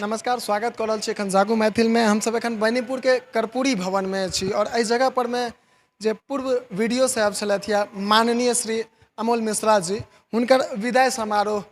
नमस्कार, स्वागत कर रहल छी एखन जागू मैथिल में। हम सब एखन बेनीपुर के कर्पूरी भवन में छी और एहि जगह पर में जे पूर्व वीडियो साहब छलथि या माननीय श्री अमोल मिश्रा जी, हुनकर विदाई समारोह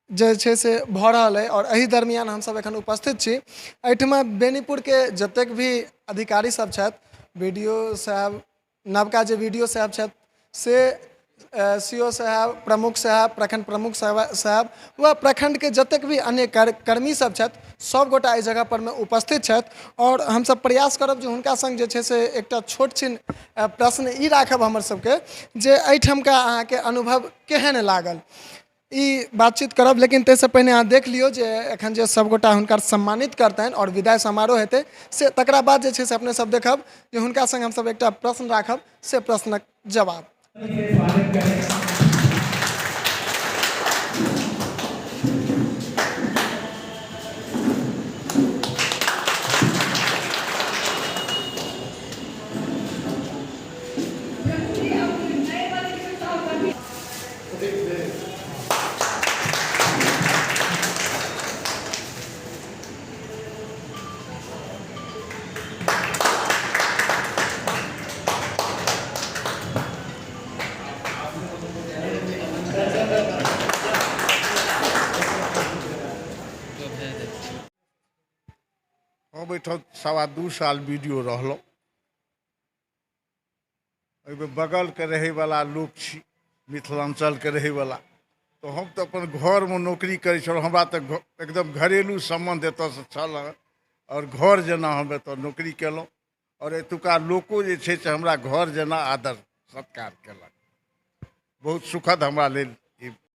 जे छै से भऽ रहल है और एहि दरमियान हम सब एखन उपस्थित छी। एहिठमा बेनीपुर के जतेक भी अधिकारी सब छथि, वीडियो साहब, नवका जे वीडियो साहब छथि से सीओ साहब, प्रमुख साहब, प्रखंड प्रमुख साहब व प्रखंड के जतेक भी अन्य कर्मी सब छथि, सब गोटा एहि जगह पर में उपस्थित छथि और हम सब प्रयास करब जे हुनका संग जे छै से एकटा छोट छिन प्रश्न ई राखब हमर सबके जे एहिठामका अहाँके अनुभव केहन लागल, ई बातचीत करब। लेकिन ताहिसँ पहिने अहाँ देख लियौ जे एखन जे सब गोटा हुनकर सम्मानित करतनि और विदाई समारोह हेतै से तकरा बाद जे छै से अपने सब देखब जे हुनका संग हमसब एकटा प्रश्न राखब, से प्रश्नक जवाब। हम एहिठाम 2.25 साल वीडियो रहलहुँ। एहिमे बगलके रहैवला लोक छी, मिथिलाञ्चलके रहैवला। तऽ हम तऽ अपन घरमे नौकरी करै छलहुँ। हमरा तऽ एकदम घरेलू सम्बन्ध एतऽसँ छल और घर जेना हम एतऽ नौकरी केलहुँ और एतुका लोको जे छै से हमरा घर जेना आदर सत्कार केलक। बहुत सुखद हमरा लेल ई